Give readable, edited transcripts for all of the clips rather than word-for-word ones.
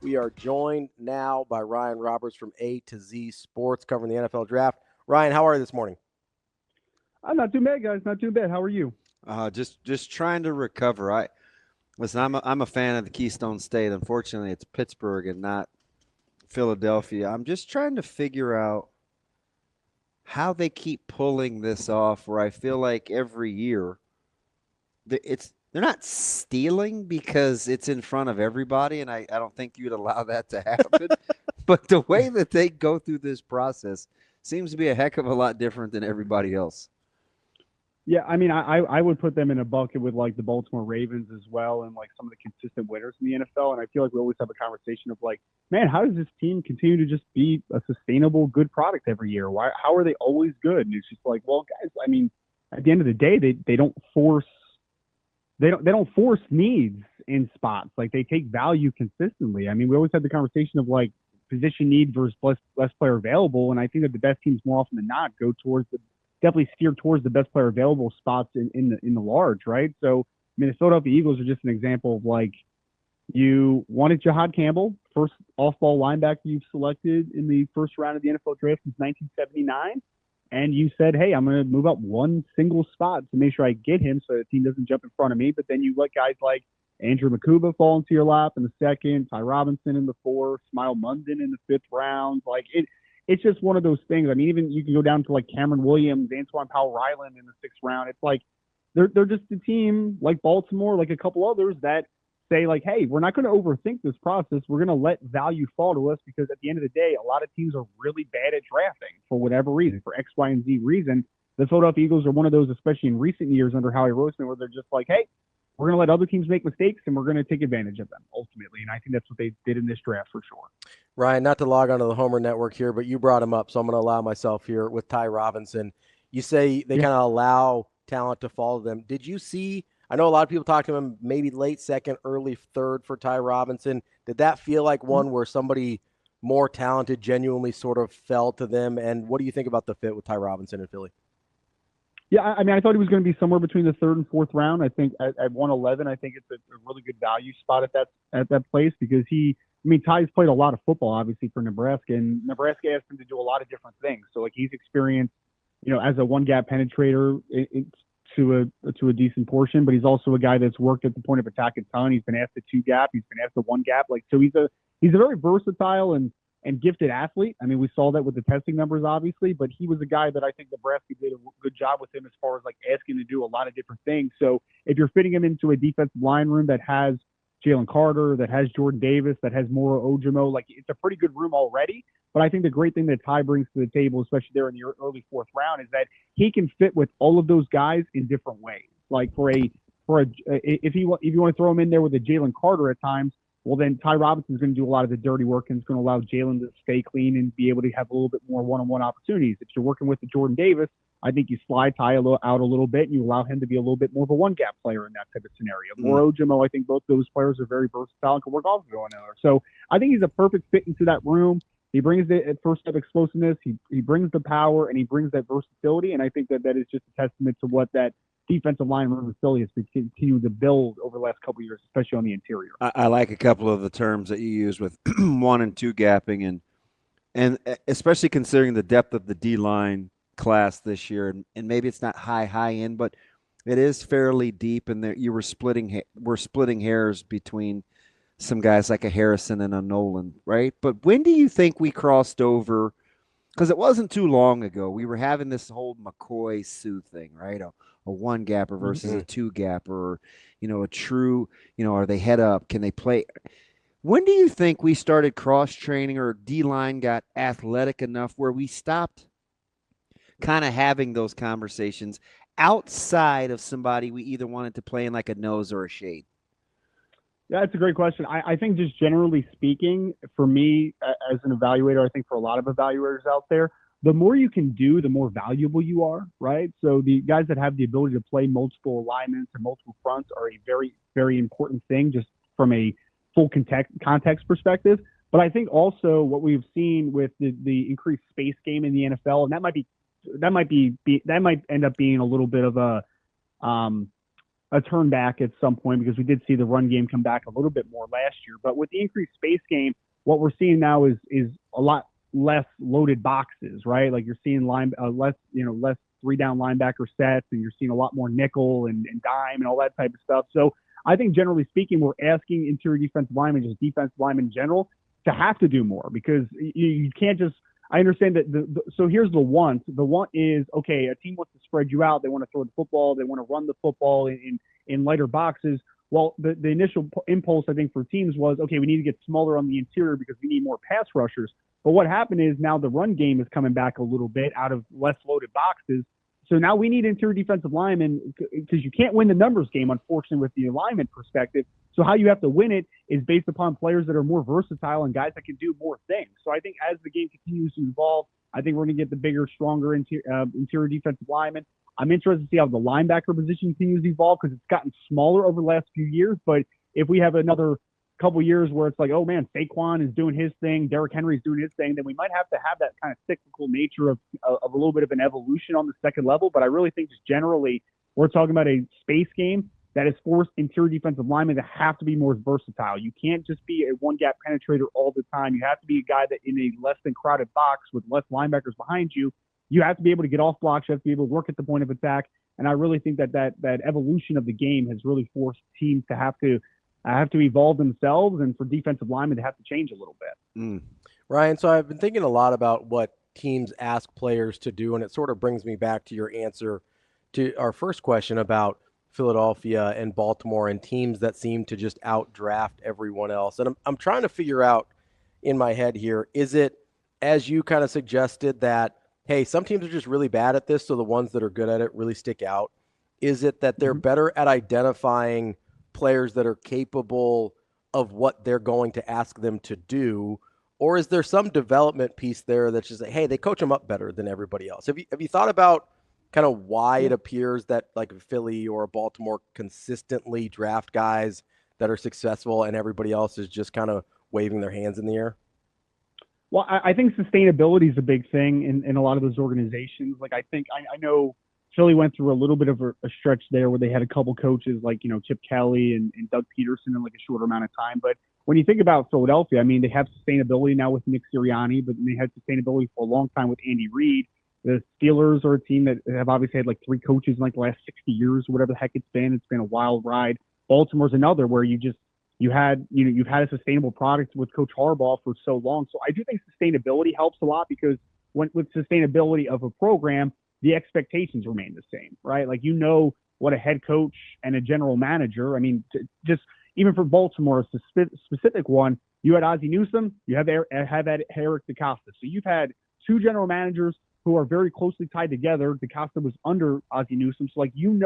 We are joined now by Ryan Roberts from A to Z Sports, covering the NFL Draft. Ryan, how are you this morning? I'm not too bad, guys. Not too bad. How are you? Just trying to recover. Listen. I'm a fan of the Keystone State. Unfortunately, it's Pittsburgh and not Philadelphia. I'm just trying to figure out how they keep pulling this off. Where I feel like every year, they're not stealing because it's in front of everybody, and I don't think you'd allow that to happen. But the way that they go through this process seems to be a heck of a lot different than everybody else. Yeah, I mean, I would put them in a bucket with like the Baltimore Ravens as well, and like some of the consistent winners in the NFL. And I feel like we always have a conversation of like, man, how does this team continue to just be a sustainable, good product every year? How are they always good? And it's just like, well, guys, I mean, at the end of the day, they don't force needs in spots. Like they take value consistently. I mean, we always had the conversation of like position need versus less player available, and I think that the best teams more often than not go towards definitely steer towards the best player available spots in the large, right? So, I mean, the Philadelphia Eagles are just an example of like you wanted Jahad Campbell, first off-ball linebacker you've selected in the first round of the NFL draft since 1979, and you said, hey, I'm going to move up one single spot to make sure I get him so the team doesn't jump in front of me. But then you let guys like Andrew Makuba fall into your lap in the second, Ty Robinson in the fourth, Smile Munden in the fifth round. Like it's just one of those things. I mean, even you can go down to like Cameron Williams, Antoine Powell-Ryland in the sixth round. It's like they're just a team like Baltimore, like a couple others that say like, hey, we're not going to overthink this process. We're going to let value fall to us because at the end of the day, a lot of teams are really bad at drafting for whatever reason, for X, Y, and Z reason. The Philadelphia Eagles are one of those, especially in recent years under Howie Roseman, where they're just like, hey, we're going to let other teams make mistakes and we're going to take advantage of them ultimately. And I think that's what they did in this draft for sure. Ryan, not to log onto the Homer Network here, but you brought him up, so I'm going to allow myself here with Ty Robinson. You say they kind of allow talent to fall to them. Did you see – I know a lot of people talk to him maybe late second, early third for Ty Robinson. Did that feel like one where somebody more talented genuinely sort of fell to them? And what do you think about the fit with Ty Robinson in Philly? Yeah, I mean, I thought he was going to be somewhere between the third and fourth round. I think at 111, I think it's a really good value spot at that place because Ty's played a lot of football, obviously, for Nebraska, and Nebraska asked him to do a lot of different things. So, like, he's experienced, as a one-gap penetrator to a decent portion, but he's also a guy that's worked at the point of attack a ton. He's been asked to two-gap. He's been asked to one-gap. Like, so he's a very versatile and gifted athlete. I mean, we saw that with the testing numbers, obviously, but he was a guy that I think Nebraska did a good job with him as far as like asking to do a lot of different things. So if you're fitting him into a defensive line room that has Jalen Carter, that has Jordan Davis, that has Moro Ojimo, like it's a pretty good room already. But I think the great thing that Ty brings to the table, especially there in the early fourth round, is that he can fit with all of those guys in different ways. Like if you want to throw him in there with a Jalen Carter at times, well, then Ty Robinson is going to do a lot of the dirty work and it's going to allow Jalen to stay clean and be able to have a little bit more one-on-one opportunities. If you're working with the Jordan Davis, I think you slide Ty out a little bit and you allow him to be a little bit more of a one-gap player in that type of scenario. Moro Ojimo, I think both those players are very versatile and can work off of one another. So I think he's a perfect fit into that room. He brings the first step explosiveness. He brings the power and he brings that versatility. And I think that is just a testament to what that defensive line room of Philly has continued to build over the last couple of years, especially on the interior. I like a couple of the terms that you use with one and two gapping, and especially considering the depth of the D-line class this year, and maybe it's not high end, but it is fairly deep, and we're splitting hairs between some guys like a Harrison and a Nolan, right? But when do you think we crossed over? Because it wasn't too long ago. We were having this whole McCoy Sue thing, right? A one gapper versus a two gapper, a true, are they head up? Can they play? When do you think we started cross training or D-line got athletic enough where we stopped kind of having those conversations outside of somebody we either wanted to play in like a nose or a shade? Yeah, that's a great question. I think just generally speaking, for me as an evaluator, I think for a lot of evaluators out there, the more you can do, the more valuable you are, right? So the guys that have the ability to play multiple alignments and multiple fronts are a very, very important thing just from a full context perspective. But I think also what we've seen with the increased space game in the NFL, and that might end up being a little bit of a a turn back at some point because we did see the run game come back a little bit more last year. But with the increased space game, what we're seeing now is a lot less loaded boxes, right? Like you're seeing less 3-down linebacker sets, and you're seeing a lot more nickel and dime and all that type of stuff. So I think generally speaking, we're asking interior defensive linemen, just defensive linemen in general, to have to do more because you can't just. I understand that. So here's the want. The want is, okay, a team wants to spread you out. They want to throw the football. They want to run the football in lighter boxes. Well, the initial impulse, I think, for teams was, okay, we need to get smaller on the interior because we need more pass rushers. But what happened is now the run game is coming back a little bit out of less loaded boxes. So now we need interior defensive linemen because you can't win the numbers game, unfortunately, with the alignment perspective. So how you have to win it is based upon players that are more versatile and guys that can do more things. So I think as the game continues to evolve, I think we're going to get the bigger, stronger interior defensive linemen. I'm interested to see how the linebacker position continues to evolve because it's gotten smaller over the last few years. But if we have another couple years where it's like, oh man, Saquon is doing his thing, Derrick Henry is doing his thing, then we might have to have that kind of cyclical nature of a little bit of an evolution on the second level. But I really think just generally we're talking about a space game that has forced interior defensive linemen to have to be more versatile. You can't just be a one-gap penetrator all the time. You have to be a guy that in a less than crowded box with less linebackers behind you, you have to be able to get off blocks. You have to be able to work at the point of attack. And I really think that evolution of the game has really forced teams to have to evolve themselves, and for defensive linemen to have to change a little bit. Ryan, so I've been thinking a lot about what teams ask players to do, and it sort of brings me back to your answer to our first question about Philadelphia and Baltimore and teams that seem to just outdraft everyone else. And I'm trying to figure out in my head here, is it, as you kind of suggested, that, hey, some teams are just really bad at this, so the ones that are good at it really stick out? Is it that they're better at identifying players that are capable of what they're going to ask them to do? Or is there some development piece there that's just like, hey, they coach them up better than everybody else? Have you thought about kind of why it appears that like a Philly or a Baltimore consistently draft guys that are successful and everybody else is just kind of waving their hands in the air? Well, I think sustainability is a big thing in a lot of those organizations. Like I know Philly went through a little bit of a stretch there where they had a couple coaches like, Chip Kelly and Doug Peterson in like a shorter amount of time. But when you think about Philadelphia, I mean, they have sustainability now with Nick Sirianni, but they had sustainability for a long time with Andy Reid. The Steelers are a team that have obviously had like 3 coaches in like the last 60 years, or whatever the heck it's been. It's been a wild ride. Baltimore's another where you've had a sustainable product with Coach Harbaugh for so long. So I do think sustainability helps a lot because with sustainability of a program, the expectations remain the same, right? Like, what a head coach and a general manager, I mean, just even for Baltimore, it's a specific one. You had Ozzie Newsome, you have had Eric DeCosta. So you've had 2 general managers who are very closely tied together. DeCosta was under Ozzie Newsome. So,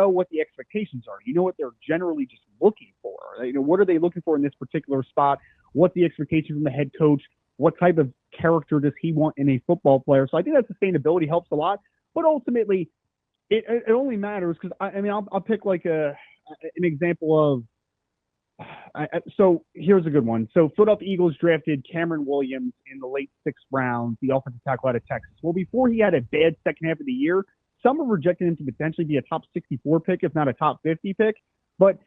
what the expectations are. You know what they're generally just looking for. What are they looking for in this particular spot? What's the expectation from the head coach? What type of character does he want in a football player? So I think that sustainability helps a lot. But ultimately, it only matters because, I'll pick like an example of so here's a good one. So Philadelphia Eagles drafted Cameron Williams in the late 6th round, the offensive tackle out of Texas. Well, before he had a bad second half of the year, some were rejecting him to potentially be a top 64 pick, if not a top 50 pick. But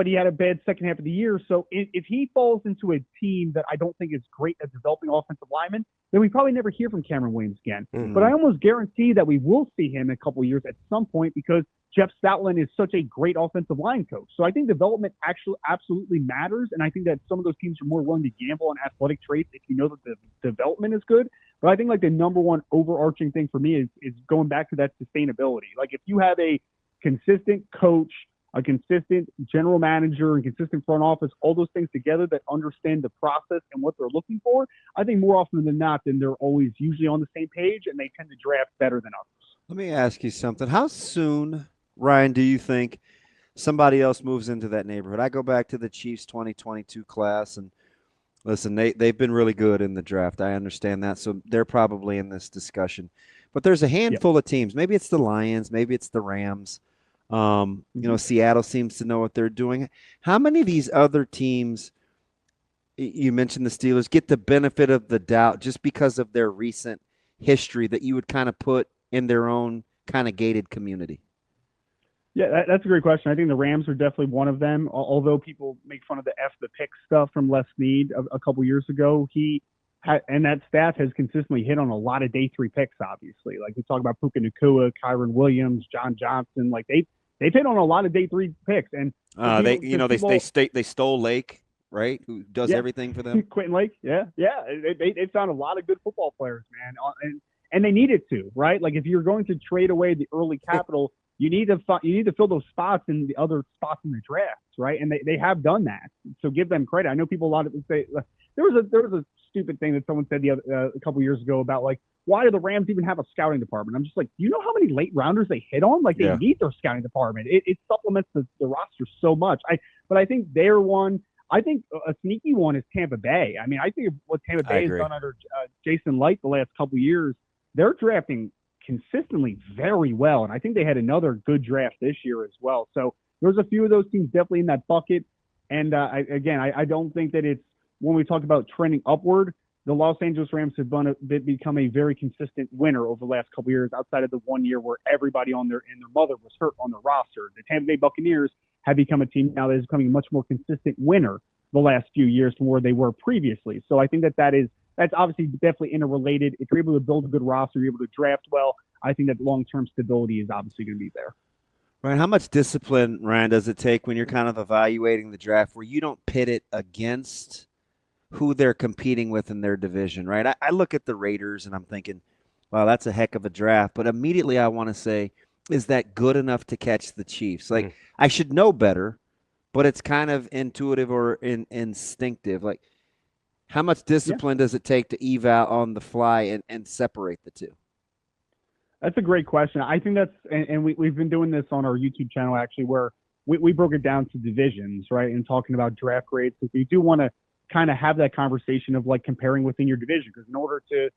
he had a bad second half of the year. So if he falls into a team that I don't think is great at developing offensive linemen, then we probably never hear from Cameron Williams again. Mm-hmm. But I almost guarantee that we will see him in a couple of years at some point because Jeff Stoutland is such a great offensive line coach. So I think development actually absolutely matters. And I think that some of those teams are more willing to gamble on athletic traits if you know that the development is good. But I think like the number one overarching thing for me is going back to that sustainability. Like if you have a consistent coach, a consistent general manager, and consistent front office, all those things together that understand the process and what they're looking for, I think more often than not, then they're always usually on the same page and they tend to draft better than others. Let me ask you something. How soon, Ryan, do you think somebody else moves into that neighborhood? I go back to the Chiefs 2022 class, and listen, they've been really good in the draft. I understand that, so they're probably in this discussion. But there's a handful of teams. Maybe it's the Lions. Maybe it's the Rams. Seattle seems to know what they're doing. How many of these other teams, you mentioned the Steelers, get the benefit of the doubt just because of their recent history that you would kind of put in their own kind of gated community? Yeah, that's a great question. I think the Rams are definitely one of them. Although people make fun of the F the pick stuff from Les Snead a couple years ago, and that staff has consistently hit on a lot of day 3 picks. Obviously, like we talk about Puka Nacua, Kyron Williams, John Johnson. Like they've hit on a lot of day 3 picks. And they stole Lake, right? Who does everything for them? Quentin Lake, yeah. They found a lot of good football players, man, and they needed to, right? Like if you're going to trade away the early capital. You need to fill those spots in the other spots in the drafts, right? And they have done that. So give them credit. I know people a lot of say there was a stupid thing that someone said a couple years ago about like why do the Rams even have a scouting department? I'm just like, do you know how many late rounders they hit on? Like they need their scouting department. It supplements the roster so much. But I think they're one. I think a sneaky one is Tampa Bay. I mean, I think what Tampa Bay has done under Jason Light the last couple of years, they're drafting consistently very well. And I think they had another good draft this year as well. So there's a few of those teams definitely in that bucket. And I don't think that it's when we talk about trending upward, the Los Angeles Rams have become a very consistent winner over the last couple of years outside of the 1 year where everybody and their mother was hurt on the roster. The Tampa Bay Buccaneers have become a team now that is becoming a much more consistent winner the last few years from where they were previously. So I think that's obviously definitely interrelated. If you're able to build a good roster, you're able to draft well, I think that long-term stability is obviously going to be there. Ryan, how much discipline, Ryan, does it take when you're kind of evaluating the draft where you don't pit it against who they're competing with in their division, right? I look at the Raiders and I'm thinking, wow, that's a heck of a draft. But immediately I want to say, is that good enough to catch the Chiefs? Like, I should know better, but it's kind of intuitive or instinctive. Like, how much discipline does it take to eval on the fly and separate the two? That's a great question. I think and we've been doing this on our YouTube channel actually, where we broke it down to divisions, right? And talking about draft grades. If you do want to kind of have that conversation of like comparing within your division, because in order to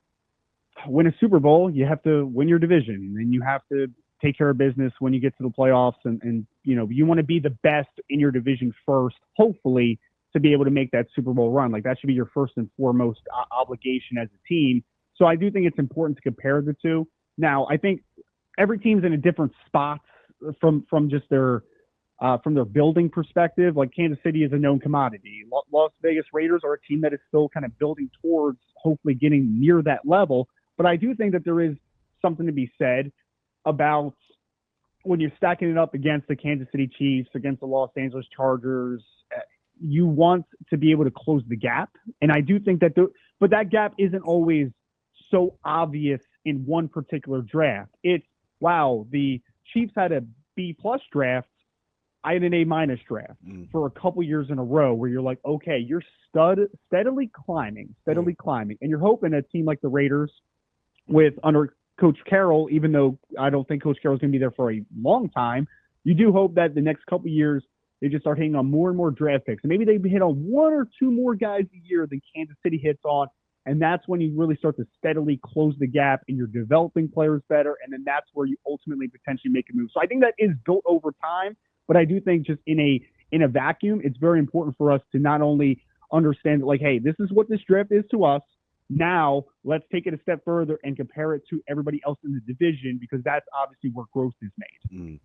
win a Super Bowl, you have to win your division and you have to take care of business when you get to the playoffs. And you want to be the best in your division first, hopefully, to be able to make that Super Bowl run. Like that should be your first and foremost obligation as a team. So I do think it's important to compare the two. Now, I think every team's in a different spot from just their building perspective. Like Kansas City is a known commodity. Las Vegas Raiders are a team that is still kind of building towards hopefully getting near that level. But I do think that there is something to be said about when you're stacking it up against the Kansas City Chiefs, against the Los Angeles Chargers. You want to be able to close the gap. And I do think but that gap isn't always so obvious in one particular draft. It's, wow, the Chiefs had a B+ draft. I had an A- draft for a couple years in a row where you're like, okay, you're steadily climbing. And you're hoping a team like the Raiders under Coach Carroll, even though I don't think Coach Carroll's going to be there for a long time, you do hope that the next couple years they just start hitting on more and more draft picks. And maybe they hit on one or two more guys a year than Kansas City hits on. And that's when you really start to steadily close the gap and you're developing players better. And then that's where you ultimately potentially make a move. So I think that is built over time. But I do think just in a vacuum, it's very important for us to not only understand like, hey, this is what this draft is to us. Now let's take it a step further and compare it to everybody else in the division, because that's obviously where growth is made.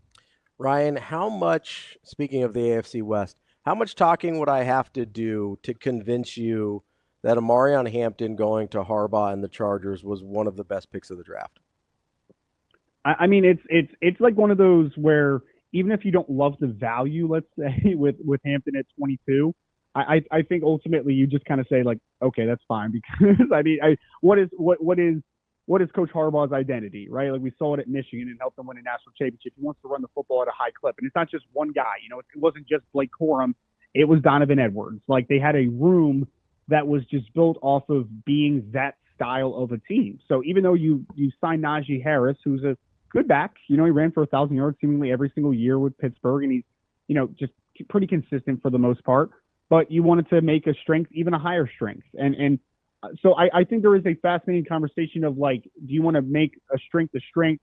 Ryan, how much, speaking of the AFC West, how much talking would I have to do to convince you that Amarian Hampton going to Harbaugh and the Chargers was one of the best picks of the draft? I mean, it's like one of those where even if you don't love the value, let's say with Hampton at 22, I think ultimately you just kind of say like, okay, that's fine, because I mean, what is Coach Harbaugh's identity, right? Like we saw it at Michigan and helped them win a national championship. He wants to run the football at a high clip, and it's not just one guy. It wasn't just Blake Corum, it was Donovan Edwards. Like they had a room that was just built off of being that style of a team. So even though you signed Najee Harris, who's a good back, he ran for 1,000 yards seemingly every single year with Pittsburgh, and he's, just pretty consistent for the most part, but you wanted to make a strength even a higher strength. And so I think there is a fascinating conversation of like, do you want to make a strength,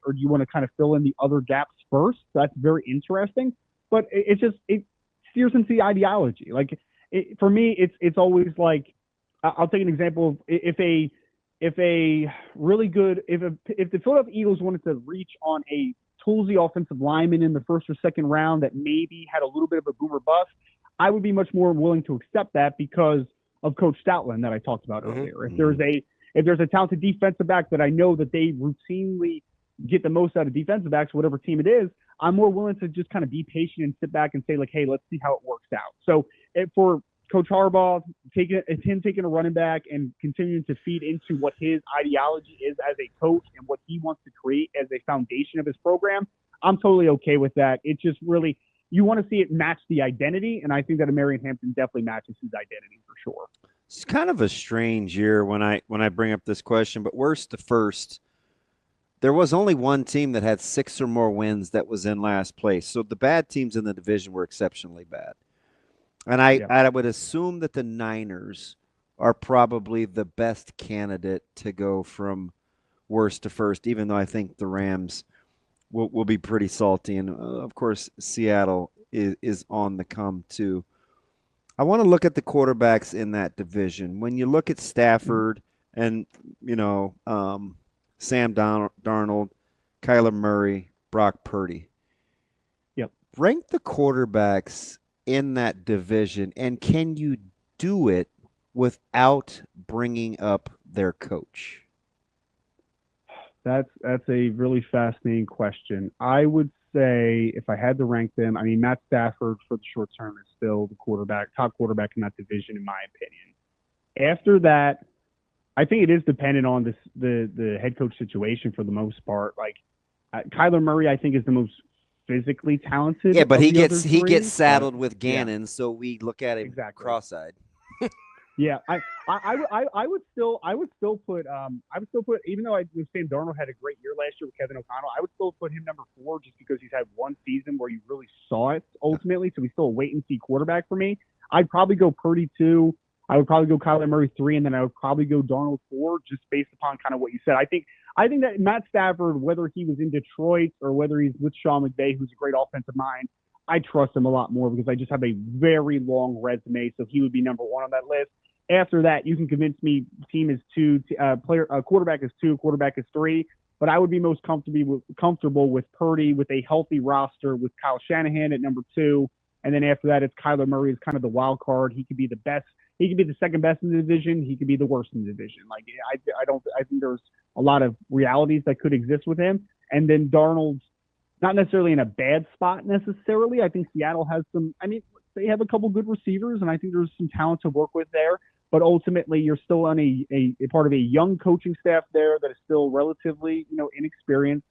or do you want to kind of fill in the other gaps first? That's very interesting, but it steers into the ideology. Like for me, it's always like, I'll take an example of if the Philadelphia Eagles wanted to reach on a toolsy offensive lineman in the first or second round that maybe had a little bit of a boomer bust, I would be much more willing to accept that because of Coach Stoutland that I talked about earlier. If there's a talented defensive back that I know that they routinely get the most out of defensive backs, whatever team it is, I'm more willing to just kind of be patient and sit back and say, like, hey, let's see how it works out. So for Coach Harbaugh, taking a running back and continuing to feed into what his ideology is as a coach and what he wants to create as a foundation of his program, I'm totally okay with that. It's just really, you want to see it match the identity, and I think that Amarian Hampton definitely matches his identity for sure. It's kind of a strange year when I bring up this question, but worst to first, there was only one team that had 6 or more wins that was in last place. So the bad teams in the division were exceptionally bad. And I would assume that the Niners are probably the best candidate to go from worst to first, even though I think the Rams will be pretty salty. And, of course, Seattle is on the come, too. I want to look at the quarterbacks in that division. When you look at Stafford and, Sam Darnold, Kyler Murray, Brock Purdy. Yep. Rank the quarterbacks in that division, and can you do it without bringing up their coach? That's a really fascinating question. I would say if I had to rank them, I mean, Matt Stafford for the short term is still the top quarterback in that division, in my opinion. After that, I think it is dependent on the head coach situation for the most part. Like Kyler Murray, I think is the most physically talented. Yeah, but he gets saddled with Gannon, so we look at him cross-eyed. Yeah, I would still put even though Sam Darnold had a great year last year with Kevin O'Connell, I would still put him number 4 just because he's had one season where you really saw it ultimately. So he's still a wait and see quarterback for me. I'd probably go Purdy 2. I would probably go Kyler Murray 3, and then I would probably go Darnold 4, just based upon kind of what you said. I think that Matt Stafford, whether he was in Detroit or whether he's with Sean McVay, who's a great offensive mind, I trust him a lot more because I just have a very long resume, so he would be number 1 on that list. After that, you can convince me team is 2, quarterback is 2, quarterback is 3, but I would be most comfortable with Purdy with a healthy roster with Kyle Shanahan at number 2, and then after that, it's Kyler Murray is kind of the wild card. He could be the best. He could be the second best in the division. He could be the worst in the division. Like I think there's a lot of realities that could exist with him. And then Darnold's not necessarily in a bad spot necessarily. I think Seattle has they have a couple good receivers, and I think there's some talent to work with there. But ultimately, you're still on a part of a young coaching staff there that is still relatively, inexperienced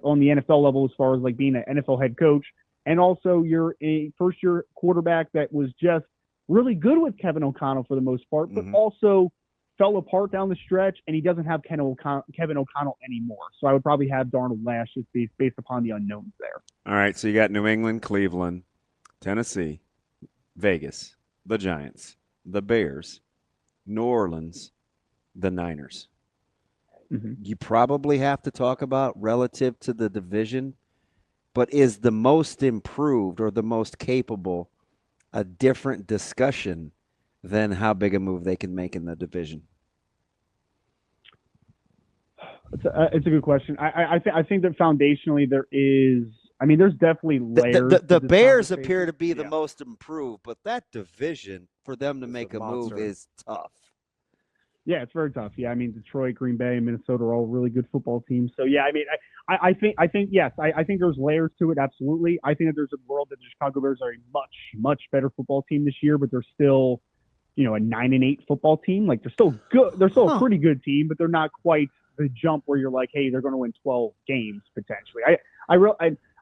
on the NFL level as far as like being an NFL head coach. And also, you're a first-year quarterback that was just really good with Kevin O'Connell for the most part, but also fell apart down the stretch, and he doesn't have Kevin O'Connell anymore. So I would probably have Darnold last just based upon the unknowns there. All right, so you got New England, Cleveland, Tennessee, Vegas, the Giants, the Bears, New Orleans, the Niners. You probably have to talk about relative to the division, but is the most improved or the most capable a different discussion than how big a move they can make in the division? It's a good question. I think that foundationally there is. I mean, there's definitely layers. The Bears appear to be the most improved, but that division for them to make a move is tough. Yeah, it's very tough. Yeah, I mean, Detroit, Green Bay, and Minnesota are all really good football teams. So yeah, I mean, I think yes, I think there's layers to it. Absolutely, I think that there's a world that the Chicago Bears are a much better football team this year, but they're still, a 9-8 football team. Like they're still good. They're still a pretty good team, but they're not quite the jump where you're like, hey, they're going to win 12 games potentially.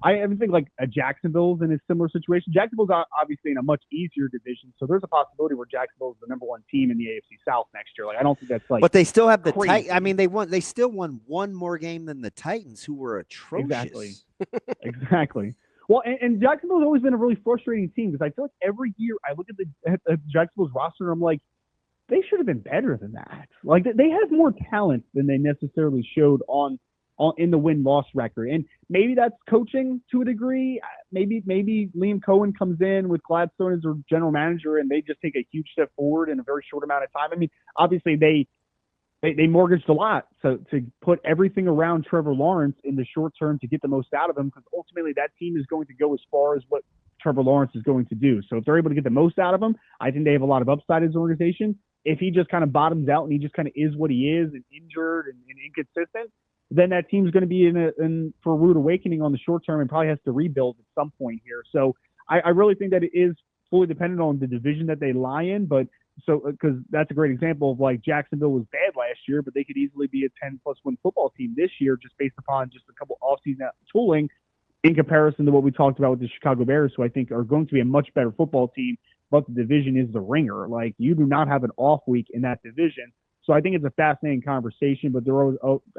I even think like Jacksonville's in a similar situation. Jacksonville's obviously in a much easier division, so there's a possibility where Jacksonville's the number 1 team in the AFC South next year. Like I don't think that's like. But they still have the Titans. I mean, they still won one more game than the Titans, who were atrocious. Exactly. Well, and Jacksonville's always been a really frustrating team because I feel like every year I look at Jacksonville's roster and I'm like, they should have been better than that. Like they have more talent than they necessarily showed on in the win-loss record. And maybe that's coaching to a degree. Maybe Liam Cohen comes in with Gladstone as their general manager and they just take a huge step forward in a very short amount of time. I mean, obviously they they mortgaged a lot to put everything around Trevor Lawrence in the short term to get the most out of him, because ultimately that team is going to go as far as what Trevor Lawrence is going to do. So if they're able to get the most out of him, I think they have a lot of upside as an organization. If he just kind of bottoms out and he just kind of is what he is and injured and inconsistent, then that team's going to be in for a rude awakening on the short term and probably has to rebuild at some point here. So I really think that it is fully dependent on the division that they lie in, but so because that's a great example of like Jacksonville was bad last year, but they could easily be a 10+ win football team this year just based upon just a couple offseason tooling in comparison to what we talked about with the Chicago Bears, who I think are going to be a much better football team, but the division is the ringer. Like, you do not have an off week in that division. So I think it's a fascinating conversation, but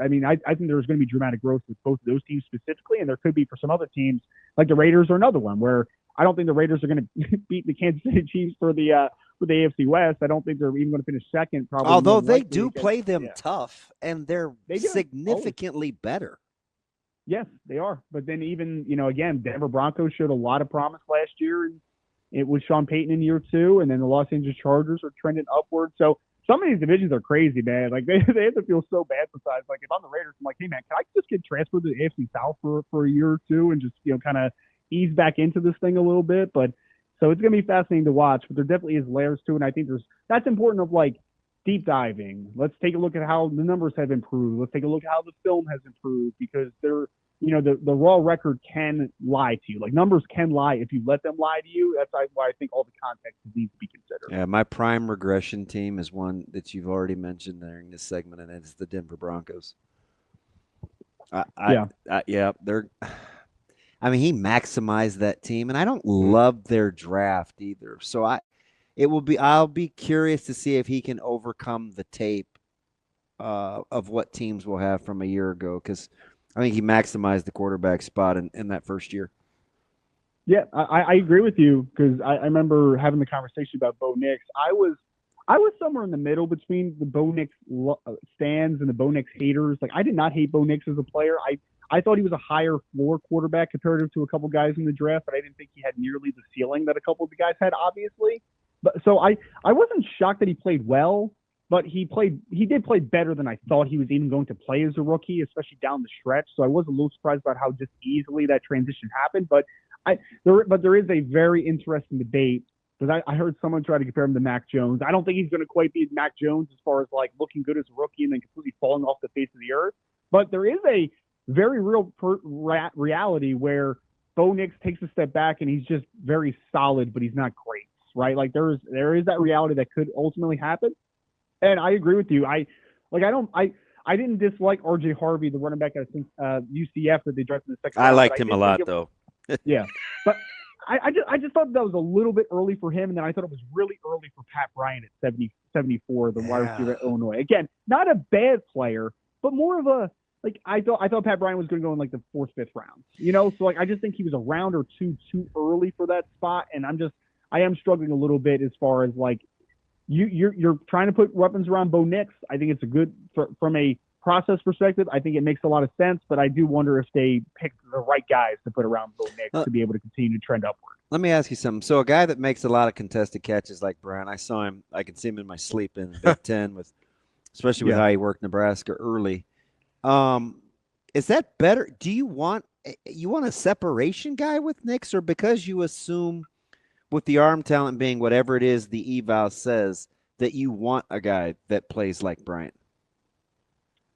I think there's going to be dramatic growth with both of those teams specifically, and there could be for some other teams like the Raiders or another one where I don't think the Raiders are going to beat the Kansas City Chiefs for the AFC West. I don't think they're even going to finish second. Probably, although they do play them tough, and they're they significantly better. Yes, they are. But then even, again, Denver Broncos showed a lot of promise last year, and it was Sean Payton in year 2, and then the Los Angeles Chargers are trending upward. So some of these divisions are crazy, man. Like, they have to feel so bad sometimes. Like, if I'm the Raiders, I'm like, hey, man, can I just get transferred to the AFC South for a year or two and just, kind of ease back into this thing a little bit? But so it's going to be fascinating to watch, but there definitely is layers to it. And I think that's important of like deep diving. Let's take a look at how the numbers have improved. Let's take a look at how the film has improved, because they're, the raw record can lie to you. Like, numbers can lie if you let them lie to you. That's why I think all the context needs to be considered. Yeah, my prime regression team is one that you've already mentioned during this segment, and it's the Denver Broncos. They're. I mean, he maximized that team, and I don't love their draft either. So I'll be curious to see if he can overcome the tape of what teams will have from a year ago, because I think he maximized the quarterback spot in that first year. Yeah, I agree with you, because I remember having the conversation about Bo Nix. I was somewhere in the middle between the Bo Nix stands and the Bo Nix haters. Like, I did not hate Bo Nix as a player. I thought he was a higher floor quarterback comparative to a couple guys in the draft, but I didn't think he had nearly the ceiling that a couple of the guys had, obviously. But so I wasn't shocked that he played well, but he did play better than I thought he was even going to play as a rookie, especially down the stretch. So I was a little surprised about how just easily that transition happened. But there is a very interesting debate, because I heard someone try to compare him to Mac Jones. I don't think he's going to quite be Mac Jones as far as like looking good as a rookie and then completely falling off the face of the earth. But there is a very real reality where Bo Nix takes a step back and he's just very solid, but he's not great, right? Like, there is that reality that could ultimately happen. And I agree with you. I didn't dislike RJ Harvey, the running back at UCF that they drafted in the second round. I liked him a lot, though. Yeah, but I just thought that was a little bit early for him, and then I thought it was really early for Pat Bryant at 74, the wide receiver at Illinois. Again, not a bad player, but more of a, like, I thought Pat Bryant was going to go in like the 4th, 5th round. So like I just think he was a round or two too early for that spot, and I am struggling a little bit as far as like you're trying to put weapons around Bo Nix. I think it's a good from a process perspective. I think it makes a lot of sense, but I do wonder if they picked the right guys to put around Bo Nix to be able to continue to trend upward. Let me ask you something. So a guy that makes a lot of contested catches like Brown, I can see him in my sleep in Big Ten especially with how he worked Nebraska early. Is that better? Do you want a separation guy with Nix, or because you assume with the arm talent being whatever it is the eval says that you want a guy that plays like Bryant?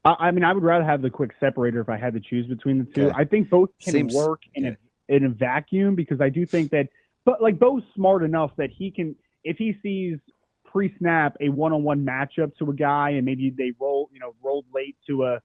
I mean, I would rather have the quick separator if I had to choose between the two. Okay. I think both can work in a vacuum, because I do think that, but like Bo's smart enough that he can, if he sees pre-snap a one-on-one matchup to a guy and maybe they rolled late to a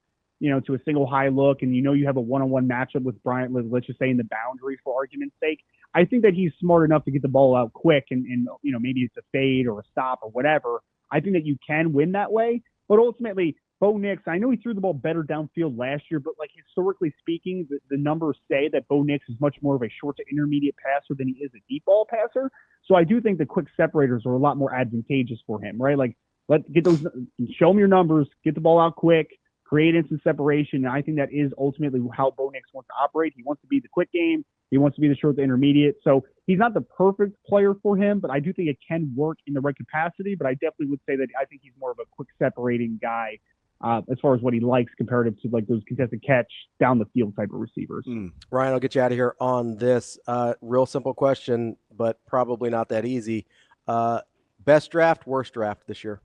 single high look, and you have a one-on-one matchup with Bryant, let's just say in the boundary for argument's sake. I think that he's smart enough to get the ball out quick and maybe it's a fade or a stop or whatever. I think that you can win that way, but ultimately Bo Nix, I know he threw the ball better downfield last year, but like historically speaking, the numbers say that Bo Nix is much more of a short to intermediate passer than he is a deep ball passer. So I do think the quick separators are a lot more advantageous for him, right? Like, show him your numbers, get the ball out quick, create instant separation. And I think that is ultimately how Bo Nix wants to operate. He wants to be the quick game. He wants to be the short to intermediate. So he's not the perfect player for him, but I do think it can work in the right capacity. But I definitely would say that I think he's more of a quick separating guy as far as what he likes comparative to like those contested catch down the field type of receivers. Ryan, I'll get you out of here on this. Real simple question, but probably not that easy. Best draft, worst draft this year?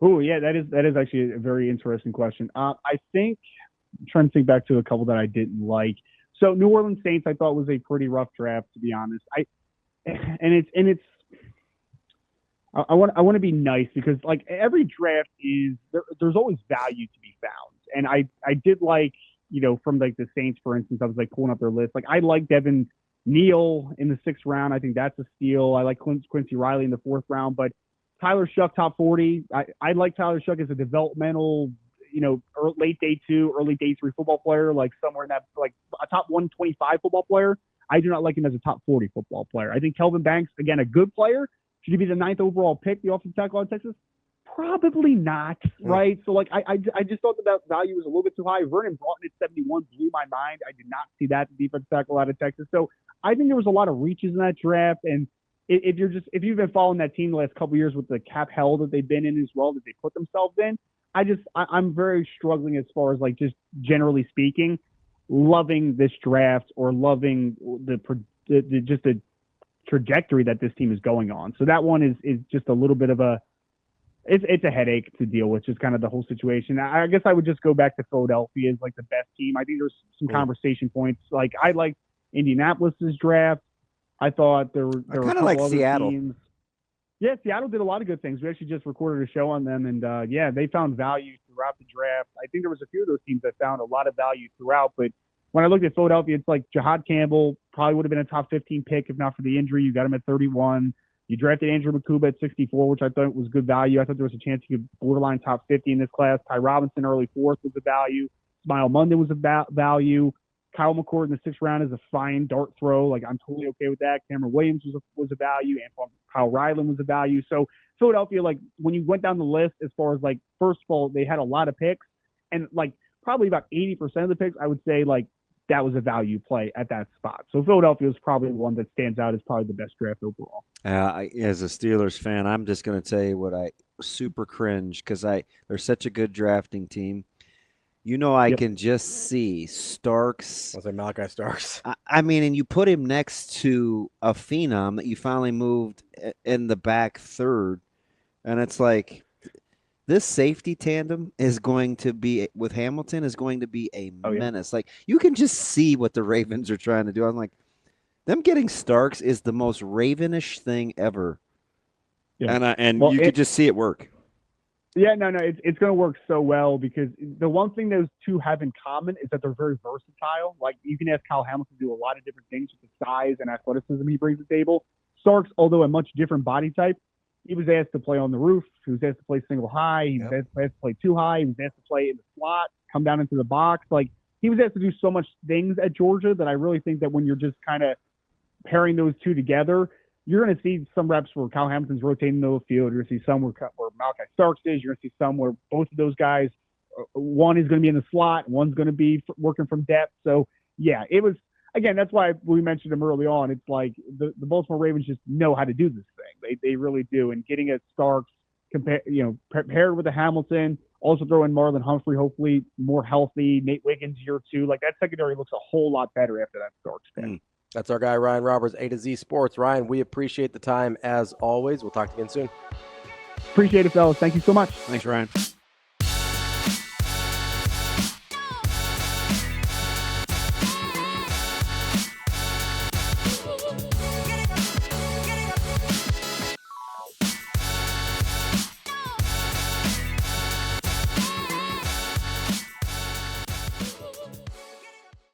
Oh, yeah, that is actually a very interesting question. I think I'm trying to think back to a couple that I didn't like. So New Orleans Saints, I thought was a pretty rough draft, to be honest. I want to be nice because like every draft there's always value to be found, and I did like, you know, from like the Saints, for instance, I was like pulling up their list. Like I like Devin Neal in the 6th round. I think that's a steal. I like Quincy Riley in the 4th round, but Tyler Shuck, top 40. I like Tyler Shuck as a developmental, you know, late day 2, early day 3 football player, like somewhere in that, like a top 125 football player. I do not like him as a top 40 football player. I think Kelvin Banks, again, a good player. Should he be the 9th overall pick, the offensive tackle out of Texas? Probably not, right? So, like, I just thought that value was a little bit too high. Vernon Broughton at 71 blew my mind. I did not see that defensive tackle out of Texas. So, I think there was a lot of reaches in that draft. And if you've been following that team the last couple of years with the cap hell that they've been in as well, that they put themselves in, I'm very struggling as far as, like, just generally speaking, loving this draft or loving the trajectory that this team is going on. So that one is just a little bit of it's a headache to deal with, just kind of the whole situation. I guess I would just go back to Philadelphia as like the best team. I think there's some conversation points. Like I like Indianapolis's draft. I thought there were kind of like Seattle. Teams. Yeah, Seattle did a lot of good things. We actually just recorded a show on them, and they found value throughout the draft. I think there was a few of those teams that found a lot of value throughout, but when I looked at Philadelphia, it's like Jahad Campbell probably would have been a top 15 pick if not for the injury. You got him at 31. You drafted Andrew Makuba at 64, which I thought was good value. I thought there was a chance he could borderline top 50 in this class. Ty Robinson, early 4th, was a value. Smile Monday was a value. Kyle McCord in the 6th round is a fine dart throw. Like, I'm totally okay with that. Cameron Williams was a value. And Kyle Ryland was a value. So Philadelphia, like, when you went down the list, as far as, like, first of all, they had a lot of picks. And, like, probably about 80% of the picks, I would say, like, that was a value play at that spot. So Philadelphia is probably the one that stands out as probably the best draft overall. As a Steelers fan, I'm just going to tell you what I super cringe because they're such a good drafting team. You know, I can just see Starks. I was like Malachi Starks. I mean, and you put him next to a phenom that you finally moved in the back 3rd, and it's like this safety tandem is going to be with Hamilton is going to be a menace. Like you can just see what the Ravens are trying to do. I'm like, them getting Starks is the most Ravenish thing ever. Yeah. And you could just see it work. Yeah, no, it's going to work so well because the one thing those two have in common is that they're very versatile. Like you can ask Kyle Hamilton to do a lot of different things with the size and athleticism he brings to the table. Starks, although a much different body type, he was asked to play on the roof. He was asked to play single high. He was asked to play too high. He was asked to play in the slot, come down into the box. Like he was asked to do so much things at Georgia that I really think that when you're just kind of pairing those two together, you're going to see some reps where Kyle Hamilton's rotating the field. You're going to see some where Malachi Starks is. You're going to see some where both of those guys, one is going to be in the slot, one's going to be working from depth. So, yeah, it was, again, that's why we mentioned him early on. It's like the Baltimore Ravens just know how to do this thing. They really do. And getting a Starks paired with a Hamilton, also throw in Marlon Humphrey, hopefully more healthy, Nate Wiggins year 2. Like that secondary looks a whole lot better after that Starks pick. That's our guy, Ryan Roberts, A to Z Sports. Ryan, we appreciate the time as always. We'll talk to you again soon. Appreciate it, fellas. Thank you so much. Thanks, Ryan.